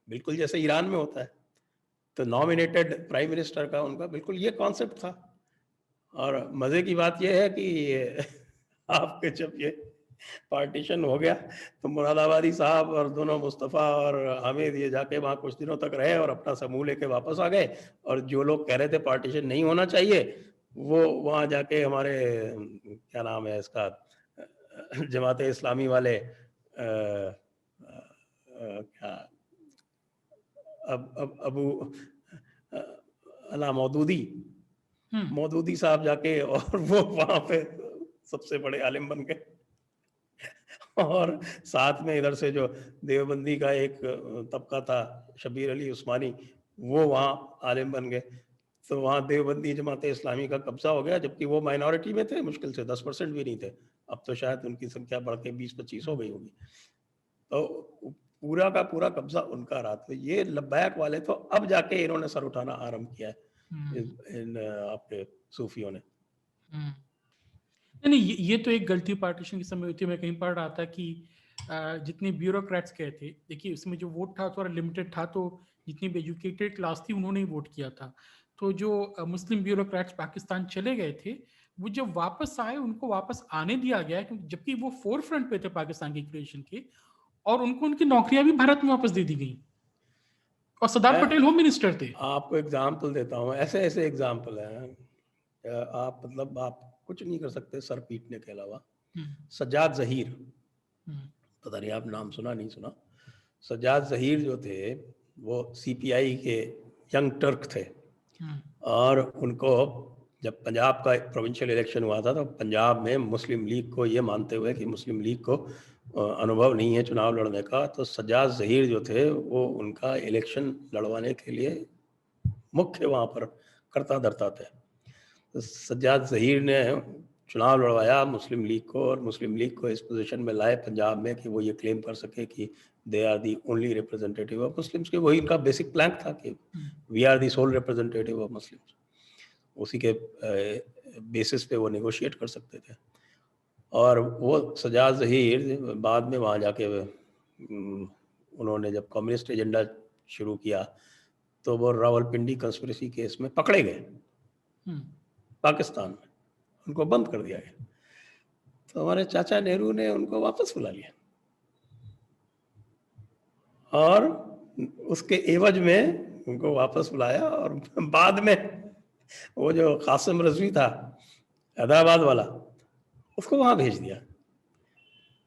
बिल्कुल जैसे ईरान में होता है। तो नॉमिनेटेड प्राइम मिनिस्टर का उनका बिल्कुल ये कॉन्सेप्ट था। और मजे की बात यह है कि आपके जब ये पार्टीशन हो गया तो मुरादाबादी साहब और दोनों मुस्तफ़ा और हामिद ये जाके वहाँ कुछ दिनों तक रहे और अपना समूह लेके वापस आ गए। और जो लोग कह रहे थे पार्टीशन नहीं होना चाहिए, वो वहाँ जाके हमारे क्या नाम है इसका, जमात इस्लामी वाले क्या, अब अबू अला मौदूदी, हुँ, मौदूदी साहब जाके और वो वहाँ पे सबसे बड़े आलिम बन गए। और साथ में इधर से जो देवबंदी का एक तबका था, शबीर अली उस्मानी, वो वहाँ आलिम बन गए। तो वहाँ देवबंदी जमात इस्लामी का कब्जा हो गया, जबकि वो माइनॉरिटी में थे, मुश्किल से 10% भी नहीं थे। अब तो शायद उनकी संख्या बढ़ के 20-25 हो गई होगी। तो पूरा का पूरा कब्जा उनका रहा। तो ये लब्बैक वाले तो अब जाके इन्होंने सर उठाना आरंभ किया है, हुँ, इन आपके सूफियों ने। हुँ। नहीं, नहीं, ये तो एक गलती पार्टीशन के समय हुई थी। मैं कहीं पढ़ रहा था कि जितने ब्यूरोक्रेट्स गए थे, देखिए उसमें जो वोट था थोड़ा लिमिटेड था, तो जितनी भी एजुकेटेड क्लास थी उन्होंने ही वोट किया था। तो जो मुस्लिम ब्यूरोक्रेट्स पाकिस्तान चले गए थे, वो जब वापस आए उनको वापस आने दिया गया, क्योंकि जबकि वो फोर फ्रंट पे थे पाकिस्तान की क्रिएशन के, और उनको उनकी नौकरियां भी भारत में वापस दे दी गई, और सरदार मैं पटेल होम मिनिस्टर थे। आपको एग्जाम्पल देता हूँ, ऐसे ऐसे एग्जाम्पल हैं। आप मतलब आप कुछ नहीं कर सकते सर पीटने के अलावा। हम्म, सज्जाद जहीर, हम्म, पता नहीं आप नाम सुना नहीं सुना। सज्जाद जहीर जो थे वो सीपीआई के यंग टर्क थे। हम्म, और उनको जब पंजाब का प्रोविंशियल इलेक्शन हुआ था तो पंजाब में मुस्लिम लीग को ये मानते हुए कि मुस्लिम लीग को अनुभव नहीं है चुनाव लड़ने का, तो सज्जाद जहीर जो थे वो उनका इलेक्शन लड़वाने के लिए मुख्य वहाँ पर करता धरता थे। तो सज्जाद जहीर ने चुनाव लड़वाया मुस्लिम लीग को, और मुस्लिम लीग को इस पोजीशन में लाए पंजाब में कि वो ये क्लेम कर सके कि they are the only representative of Muslims. के वही इनका बेसिक प्लैंक था कि we are the sole representative of Muslims. उसी के बेसिस पे वो नेगोशिएट कर सकते थे। और वो सज्जाद जहीर बाद में वहाँ जाके उन्होंने जब कम्युनिस्ट एजेंडा शुरू किया तो वो रावलपिंडी कंस्पिरेसी केस में पकड़े गए हम्म, पाकिस्तान में, उनको बंद कर दिया गया। तो हमारे चाचा नेहरू ने उनको वापस बुला लिया, और उसके एवज में उनको वापस बुलाया। और बाद में वो जो कासिम रजवी था हैदराबाद वाला, उसको वहां भेज दिया।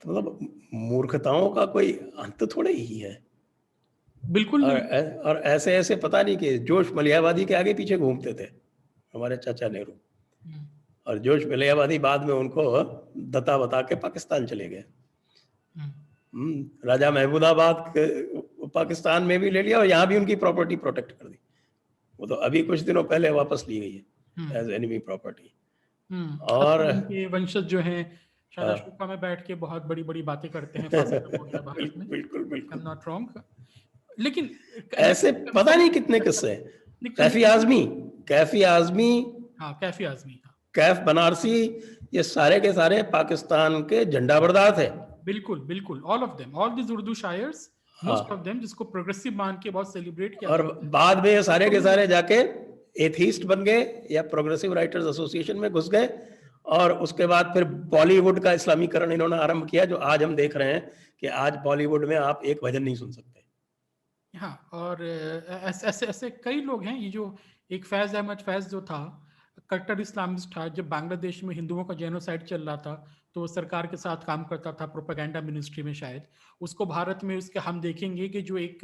तो मतलब मूर्खताओं का कोई अंत थोड़े ही है। बिल्कुल नहीं। और ऐसे ऐसे पता नहीं कि जोश मलियावादी के आगे पीछे घूमते थे हमारे चाचा नेहरू। हम्म, और जोश मलियावादी बाद में उनको दता बता के पाकिस्तान चले गए। हम्म, राजा महमूदाबाद पाकिस्तान में भी ले लिया और यहाँ भी उनकी प्रॉपर्टी प्रोटेक्ट कर दी। वो तो अभी कुछ दिनों पहले वापस ली गई है एज एनिमी प्रॉपर्टी। और अब तो उनके वंशज जो हैं शायद हाँ, अशोका में बैठ के बहुत बड़ी बड़ी बातें करते हैं, फांसी तक हो गया भारत में, बिल्कुल आई एम बिल्कुल। Not wrong. लेकिन ऐसे लेकिन कभी पता नहीं कभी कितने किस्से हैं। कभी कैफी कभी आजमी, कैफी आजमी, हाँ कैफी आजमी, हाँ कैफ बनारसी, ये सारे के सारे पाकिस्तान के झंडा बरदार थे। बिल्कुल बिल्कुल, all of them, all this Urdu shayars, most of हाँ, देम, जिसको प्रोग्रेसिव मान के बहुत सेलिब्रेट किया और जाता है, बाद में ये सारे उसको के भी सारे जाके एथीस्ट बन गए या प्रोग्रेसिव राइटर्स एसोसिएशन में घुस गए, और उसके बाद फिर बॉलीवुड का इस्लामीकरण इन्होंने आरंभ किया, जो आज हम देख रहे हैं कि आज बॉलीवुड में आप एक भजन नहीं सुन सकते। हाँ। और ऐसे ऐसे ऐसे कई लोग हैं। ये जो एक फैज अहमद फैज जो था, कट्टर इस्लामिस्ट था, जब बांग्लादेश में हिंदुओं का जेनोसाइड चल रहा था तो वो सरकार के साथ काम करता था, प्रोपेगेंडा मिनिस्ट्री में शायद। उसको भारत में उसके हम देखेंगे कि जो एक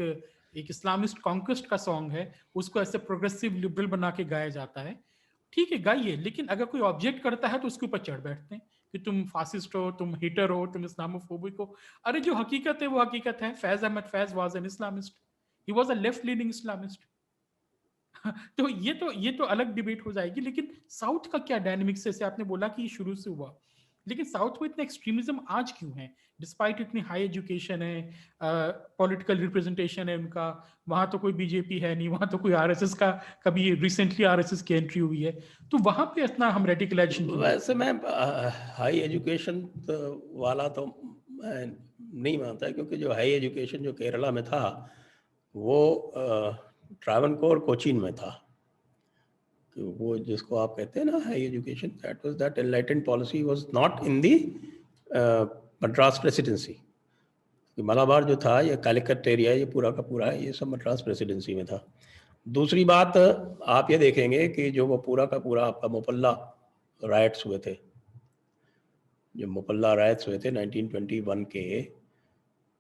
एक इस्लामिस्ट कॉन्क्वेस्ट का सॉन्ग है, उसको ऐसे प्रोग्रेसिव लिबरल बना के गाया जाता है। ठीक है, गाइए, लेकिन अगर कोई ऑब्जेक्ट करता है तो उसके ऊपर चढ़ बैठते हैं कि तुम फासिस्ट हो, तुम हिटर हो, तुम इस्लामोफोबिक हो। अरे जो हकीकत है वो हकीकत है। Faiz Ahmed Faiz was an Islamist, he was a left leaning Islamist. तो ये तो अलग डिबेट हो जाएगी। लेकिन साउथ का क्या डायनेमिक्स है, जैसे आपने बोला कि शुरू से हुआ, लेकिन साउथ में इतना एक्सट्रीमिज्म आज क्यों है? डिस्पाइट इतनी हाई एजुकेशन है, पॉलिटिकल रिप्रेजेंटेशन है उनका, वहां तो कोई बीजेपी है नहीं, वहां तो कोई आरएसएस का, कभी रिसेंटली आरएसएस की एंट्री हुई है, तो वहां पे इतना हम रेडिकलाइजेशन क्यों वैसे मैं हाई एजुकेशन वाला तो मैं नहीं मानता, क्योंकि जो हाई एजुकेशन जो केरला में था वो ट्रावनकोर कोचीन में था। वो जिसको आप कहते हैं ना high education, that was that enlightened policy was not in the Madras presidency. Malabar जो था, ये कैलिकट एरिया, ये पूरा का पूरा ये सब मद्रास प्रेसिडेंसी में था। दूसरी बात, आप ये देखेंगे कि जो वो पूरा का पूरा आपका मुपल्ला राइट्स हुए थे, जो मुपल्ला राइट्स हुए थे 1921 के,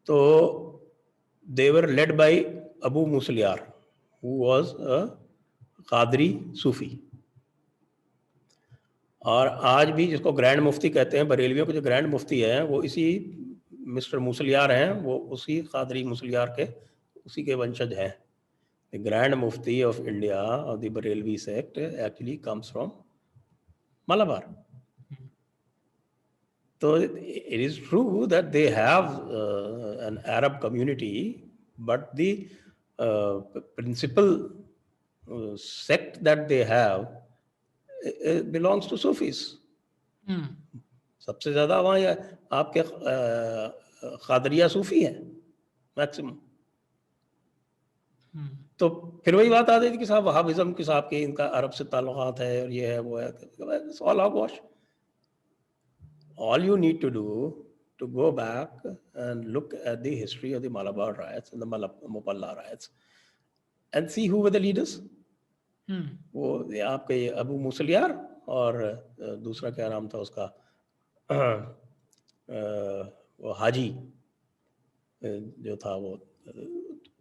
तो they were led by Abu Musliyar, who was a Qadri Sufi. और आज भी जिसको ग्रैंड मुफ्ती कहते हैं, बरेलवियों के जो ग्रैंड मुफ्ती हैं, वो इसी मिस्टर मुसलियार हैं, वो उसी कादरी मुसलियार के उसी के वंशज हैं। The grand mufti of India और the Barelvi sect actually comes from Malabar. So it is true that they have an Arab community, but the principal sect that they have belongs to Sufis. सबसे ज़्यादा वहाँ आपके क़ादरिया सूफ़ी हैं मैक्सिमम। तो फिर वही बात आती थी कि साहब वहाबिज़म के साहब के इनका अरब से ताल्लुकात है और ये है वो है, all हॉगवॉश। All you need to do to go back and look at the history of the Malabar riots and the Mupalla riots and see who were the leaders. वो ये आपके ये अबू मुसलियार और दूसरा क्या नाम था उसका, वो हाजी जो था, वो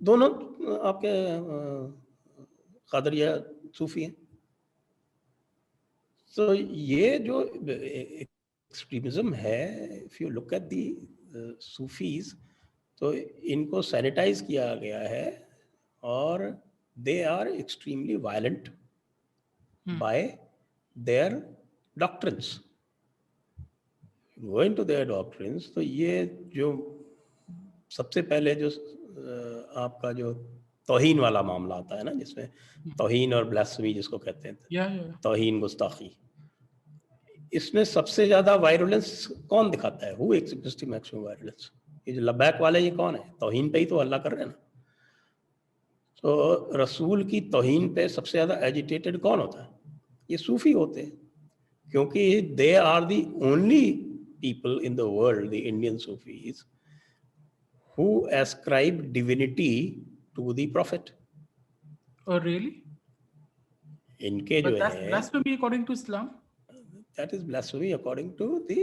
दोनों आपके कादरिया सूफी हैं। तो ये जो एक्सट्रीमिज्म है, if you look at the Sufis, तो इनको सैनिटाइज किया गया है और they are extremely violent by their doctrines. Going to their doctrines, तो ये जो सबसे पहले जो आपका जो तौहीन वाला मामला आता है ना, जिसमें तौहीन और ब्लास्फेमी जिसको कहते हैं, तौहीन गुस्ताखी, इसमें सबसे ज्यादा वायलेंस कौन दिखाता है? Who express the maximum violence? ये जो लबैक वाले, ये कौन है? तौहीन पे ही तो हल्ला कर रहे हैं ना। तो रसूल की तौहीन पे सबसे ज्यादा एजिटेटेड कौन होता है? ये सूफी होते हैं, क्योंकि they are the only people in the world, the Indian Sufis, who ascribe divinity to the prophet. Oh, really? इनके जो But that's है, blasphemy according to Islam. that is blasphemy according to the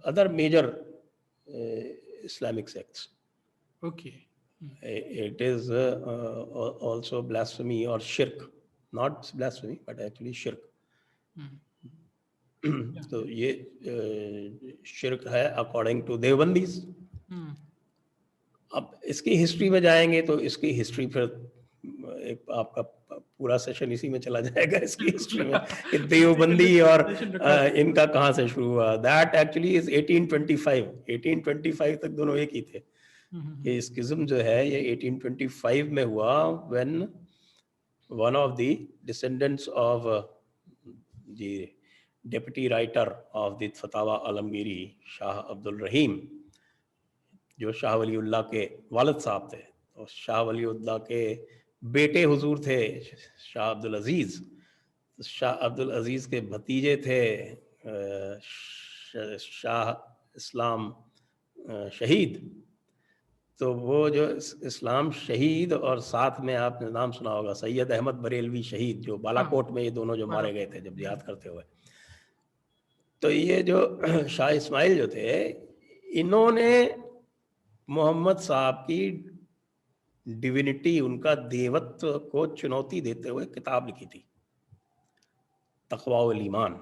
other major Islamic sects. Okay. It is also blasphemy or shirk, not blasphemy but actually shirk. तो ये शिर्क है according to देवबंदीज। अब इसकी history में जाएंगे तो इसकी हिस्ट्री फिर एक आपका पूरा सेशन इसी में चला जाएगा इसकी हिस्ट्री में कि देवबंदी और इनका कहाँ से शुरू हुआ। दैट एक्चुअली इज 1825 तक दोनों एक ही थे। ये स्किज्म जो है ये 1825 में हुआ when one of the descendants of the deputy writer of the Fatawa Alamgiri Shah Abdul Rahim, जो शाह वलीउल्लाह के वालिद साहब थे, और शाह वलीउल्लाह के बेटे हुजूर थे शाह अब्दुल अजीज़। शाह अब्दुल अजीज़ के भतीजे थे शाह इस्लाम शहीद। तो वो जो इस्लाम शहीद और साथ में आपने नाम सुना होगा सैयद अहमद बरेलवी शहीद, जो बालाकोट में ये दोनों जो मारे गए थे जब जिहाद करते हुए। तो ये जो शाह इस्माइल जो थे, इन्होंने मोहम्मद साहब की डिविनिटी, उनका देवत्व को चुनौती देते हुए किताब लिखी थी, तक़वा वल ईमान।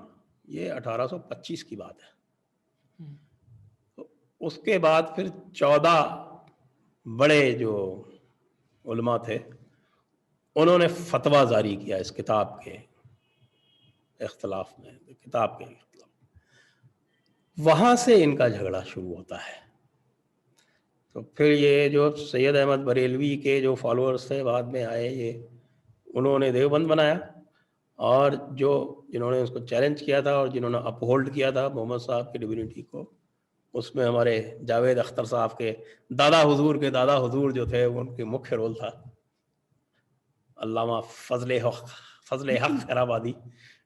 ये 1825 की बात है। तो उसके बाद फिर 14 बड़े जो उलमा थे उन्होंने फतवा जारी किया इस किताब के इख्तलाफ में, किताब के इख्तलाफ। वहाँ से इनका झगड़ा शुरू होता है। तो फिर ये जो सैयद अहमद बरेलवी के जो फॉलोअर्स थे बाद में आए, ये उन्होंने देवबंद बनाया, और जो जिन्होंने उसको चैलेंज किया था और जिन्होंने अपहोल्ड किया था मोहम्मद साहब की डिविनिटी को, उसमें हमारे जावेद अख्तर साहब के दादा हुजूर जो थे, उनके मुख्य रोल था अल्लामा फजले हक खैराबादी।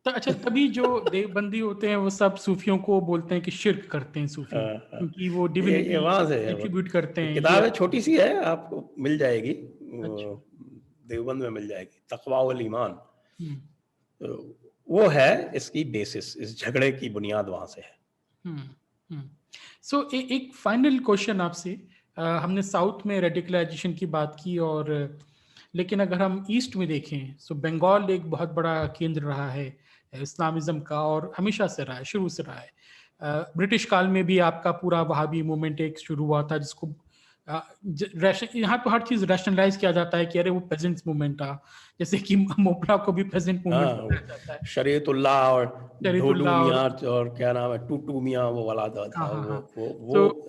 तो अच्छा, तभी जो देवबंदी होते हैं वो सब सूफियों को बोलते हैं कि शिर्क करते हैं सूफी, क्योंकि वो डिविनिटी वहाँ से एट्रीब्यूट करते हैं। किताब छोटी सी है, आपको मिल जाएगी, अच्छा। देवबंद में मिल जाएगी, तक़वा वल ईमान। तो वो है इसकी बेसिस, इस झगड़े की बुनियाद वहाँ से है। सो एक फाइनल क्वेश्चन आपसे। हमने साउथ में रेडिकलाइजेशन की बात की, और लेकिन अगर हम ईस्ट में देखें तो बंगाल एक बहुत बड़ा केंद्र रहा है इस्लामिज्म का, और हमेशा से रहा है, शुरू से रहा है। ब्रिटिश काल में भी आपका पूरा वहाबी मूवमेंट एक शुरू हुआ था, जिसको यहाँ तो हर चीज रैशनलाइज किया जाता है कि अरे वो पेजेंट्स मूवमेंट था, जैसे कि मोपला को भी पेजेंट मूवमेंट बताया जाता है। शरीयतुल्लाह और ढोडू मियां और क्या नाम है, टूटू मियां, वो वाला था। वो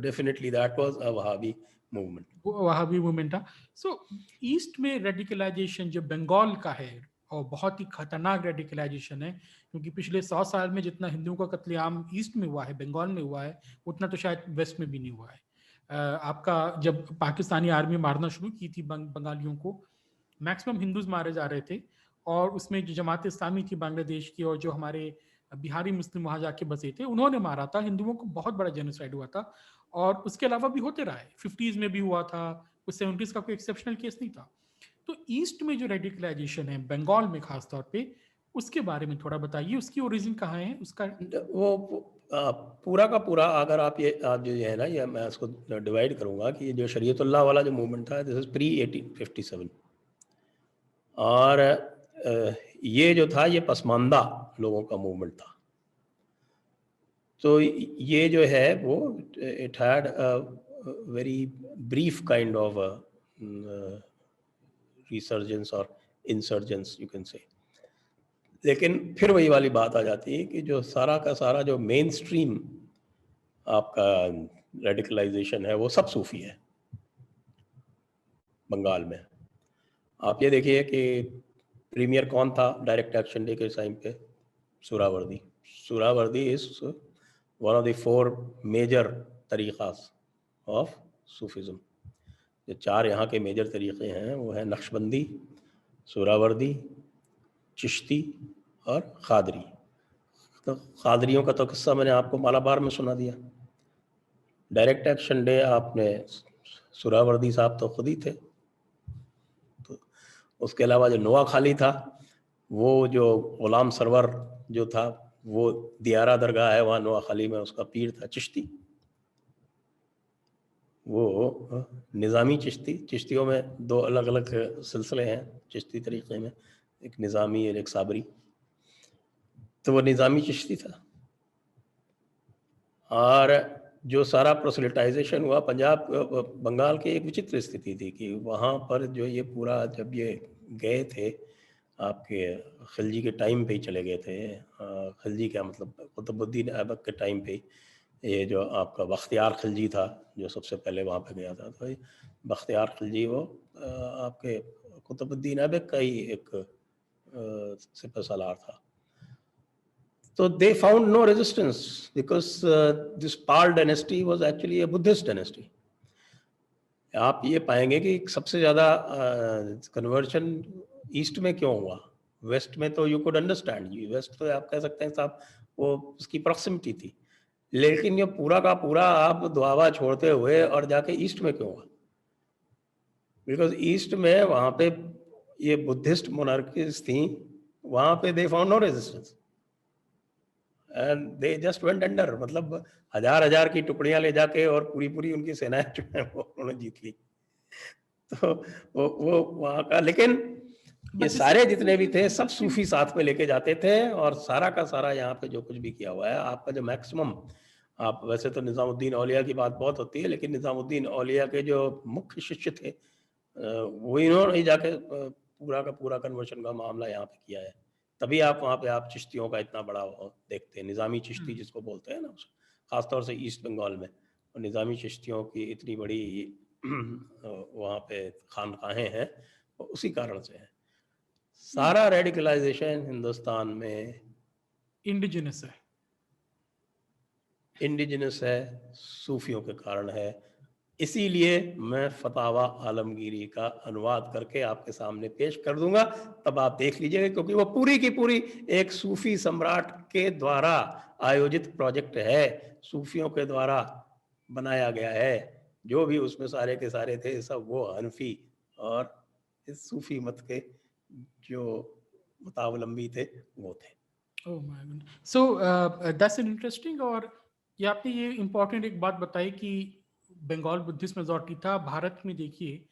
definitely that was a Wahhabi movement, Wahhabi movement था। सो ईस्ट में रेडिकलाइजेशन जो बंगाल का है, और बहुत ही खतरनाक रेडिकलाइजेशन है, क्योंकि पिछले 100 साल में जितना हिंदुओं का कत्लेआम ईस्ट में हुआ है, बंगाल में हुआ है, उतना तो शायद वेस्ट में भी नहीं हुआ है। आपका जब पाकिस्तानी आर्मी मारना शुरू की थी बंगालियों को, मैक्सिमम हिंदूज मारे जा रहे थे, और उसमें जो जमात इस्लामी थी बांग्लादेश की, और जो हमारे बिहारी मुस्लिम वहां जाके बसे थे, उन्होंने मारा था हिंदुओं को। बहुत बड़ा जेनोसाइड हुआ था, और उसके अलावा भी होते रहा है। 50s में भी हुआ था, कुछ 70s का कोई एक्सेप्शनल केस नहीं था। तो ईस्ट में जो रेडिकलाइजेशन है बंगाल में खास तौर पे, उसके बारे में थोड़ा बताइए, उसकी ओरिजिन कहाँ है उसका? वो पूरा का पूरा, अगर आप जो है ना, ये मैं इसको डिवाइड करूंगा कि जो शरीयतुल्लाह वाला जो मूवमेंट था, दिस इज प्री 1857, और ये जो था ये पसमानदा लोगों का मूवमेंट था। तो ये जो है वो it had very brief kind of resurgence और इंसर्जेंस यू कैन से। लेकिन फिर वही वाली बात आ जाती है कि जो सारा का सारा जो मेन स्ट्रीम आपका रेडिकलाइजेशन है वो सब सूफी है बंगाल में। आप ये देखिए कि प्रीमियर कौन था डायरेक्ट एक्शन डे के टाइम पे? Suhrawardi is one of the 4 major tariqas of Sufism. जो 4 यहाँ के मेजर तरीक़े हैं वो है नक्शबंदी, सुहरावर्दी, चिश्ती और क़ादरी। तो क़ादरियों का तो किस्सा मैंने आपको मालाबार में सुना दिया। डायरेक्ट एक्शन डे आपने, सुहरावर्दी साहब तो खुद ही थे। तो उसके अलावा जो नोआ खाली था, वो जो ग़ुलाम सरवर जो था, वो दियारा दरगाह है वहाँ नोआ खाली में, उसका पीर था चिश्ती। वो निज़ामी चिश्ती, चिश्तियों में 2 अलग अलग सिलसिले हैं चिश्ती तरीक़े में, एक निज़ामी और एक साबरी। तो वो निज़ामी चिश्ती था। और जो सारा प्रोसेलिटाइजेशन हुआ पंजाब बंगाल की एक विचित्र स्थिति थी कि वहाँ पर जो ये पूरा जब ये गए थे आपके खिलजी के टाइम पे ही चले गए थे, खिलजी क्या मतलब कुतुबुद्दीन ऐबक के टाइम पे ये जो आपका बख्तियार खिलजी था जो सबसे पहले वहाँ पे गया था, तो बख्तियार खिलजी वो आपके कुतुबुद्दीन ऐबक का ही एक सिपह सालार था। So they found no resistance because this Pal dynasty was actually a Buddhist dynasty. आप ये पाएंगे कि सबसे ज़्यादा कन्वर्शन ईस्ट में क्यों हुआ, वेस्ट में तो यू कुड अंडरस्टैंड, वेस्ट तो आप कह सकते हैं साहब वो उसकी प्रॉक्सिमिटी थी, लेकिन ये पूरा का पूरा आप दुआवा छोड़ते हुए और जाके ईस्ट में क्यों हुआ? बिकॉज ईस्ट में वहाँ पे ये बुद्धिस्ट मोनार्कीज थी, वहाँ पे they found no resistance and they just went under, मतलब हजार की टुकड़ियां ले जाके और पूरी उनकी सेनाएं जो है वो उन्होंने जीत ली। तो वो वहाँ का, लेकिन ये सारे जितने भी थे सब सूफी साथ में लेके जाते थे और सारा का सारा यहाँ पे जो कुछ भी किया हुआ है आपका जो मैक्सिमम, आप वैसे तो निज़ामुद्दीन औलिया की बात बहुत होती है, लेकिन निज़ामुद्दीन औलिया के जो मुख्य शिष्य थे वो इन्होंने जाके पूरा का पूरा कन्वर्शन का मामला यहाँ पे किया है। तभी आप वहाँ पे आप चिश्तियों का इतना बड़ा देखते हैं, निज़ामी चिश्ती जिसको बोलते हैं ना, खासतौर से ईस्ट बंगाल में, और निज़ामी चिश्तियों की इतनी बड़ी वहाँ पे खानकाहें हैं, उसी कारण से है। सारा रेडिकलाइजेशन हिंदुस्तान में इंडिजिनस है, सूफियों के कारण है। इसीलिए मैं फतावा आलमगीरी का अनुवाद करके आपके सामने पेश कर दूंगा, तब आप देख लीजिएगा, क्योंकि वो पूरी की पूरी एक सूफी सम्राट के द्वारा आयोजित प्रोजेक्ट है, सूफियों के द्वारा बनाया गया है। जो भी उसमें सारे के सारे थे सब वो हनफी और इस सूफी मत के जो मुतावलंबी थे वो थे। Oh my God, so that's an interesting. और ये आपने ये इम्पोर्टेंट एक बात बताई कि बंगाल बुद्धिस्ट मेजॉरिटी था। भारत में देखिए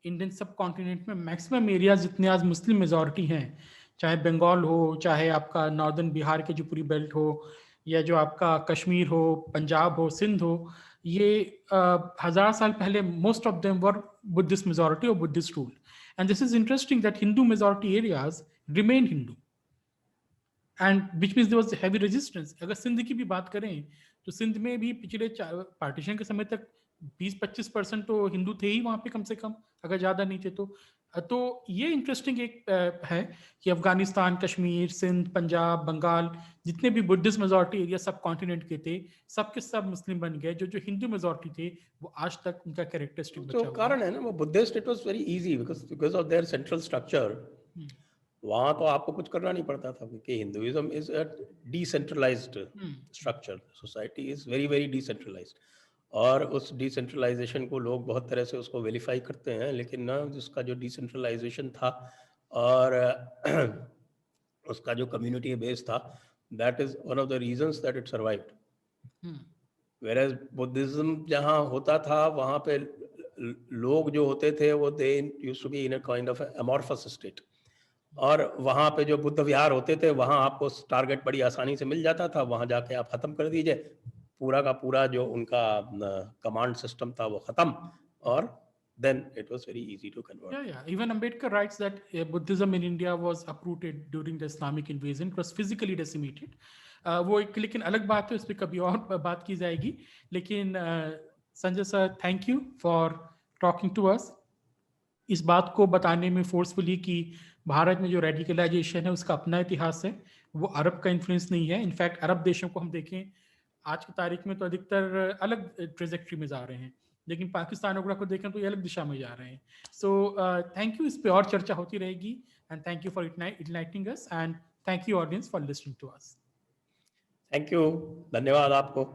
इंडियन सब कॉन्टिनेंट में मैक्सिमम एरियाज जितने आज मुस्लिम मेजॉरिटी हैं, चाहे बंगाल हो, चाहे आपका नॉर्दर्न बिहार के जो पूरी बेल्ट हो, या जो आपका कश्मीर हो, पंजाब हो, सिंध हो, ये 1000 साल पहले most of them were Buddhist majority और Buddhist rule. And this is interesting that Hindu majority areas remain Hindu and which means there was heavy resistance. अगर सिंध की भी बात करें तो सिंध में भी पिछले पार्टीशन के समय तक 20-25% तो हिंदू थे ही वहाँ पे कम से कम, अगर ज़्यादा नहीं थे तो ये इंटरेस्टिंग एक है कि अफगानिस्तान, कश्मीर, सिंध, पंजाब, बंगाल, जितने भी बुद्धिस्ट मेजॉरिटी एरिया सब कॉन्टिनेंट के थे, सब के सब मुस्लिम बन गए। जो हिंदू मेजॉरिटी थे वो आज तक उनका कैरेक्टरिस्टिक बचा हुआ है। कारण है ना वो Buddhist, it was very easy because of their central structure. वहाँ तो आपको कुछ करना नहीं पड़ता था, क्योंकि Hinduism is a decentralised structure, society is very very decentralised, और उस डिसेंट्रलाइजेशन को लोग बहुत तरह से उसको वेरीफाई करते हैं, लेकिन ना उसका जो डिसेंट्रलाइजेशन था और उसका जो कम्युनिटी बेस था, that is one of the reasons that it survived. Whereas Buddhism जहाँ होता था वहाँ पे लोग जो होते थे वो they used to be in a kind of amorphous state, और वहाँ पे जो बुद्ध विहार होते थे वहाँ आपको टारगेट बड़ी आसानी से मिल जाता था, वहाँ जाके आप ख़त्म कर दीजिए, पूरा का पूरा जो उनका कमांड सिस्टम था वो ख़त्म, और then it was very easy to convert. Yeah. Even Ambedkar writes that Buddhism in India was uprooted during the Islamic invasion. It was physically decimated. वो एक लेकिन अलग बात है, उस पर कभी और बात की जाएगी। लेकिन Sanjay sir, thank you for talking to us, इस बात को बताने में फोर्सफुली कि भारत में जो रेडिकलाइजेशन है उसका अपना इतिहास है, वो अरब का इन्फ्लुएंस नहीं है। इनफैक्ट अरब देशों को हम देखें आज की तारीख में तो अधिकतर अलग ट्रेजेक्ट्री में जा रहे हैं, लेकिन पाकिस्तान वगैरह को देखें तो ये अलग दिशा में जा रहे हैं। सो थैंक यू, इस पे और चर्चा होती रहेगी, and thank you for enlightening us, and thank you audience for listening to us. Thank you, धन्यवाद आपको।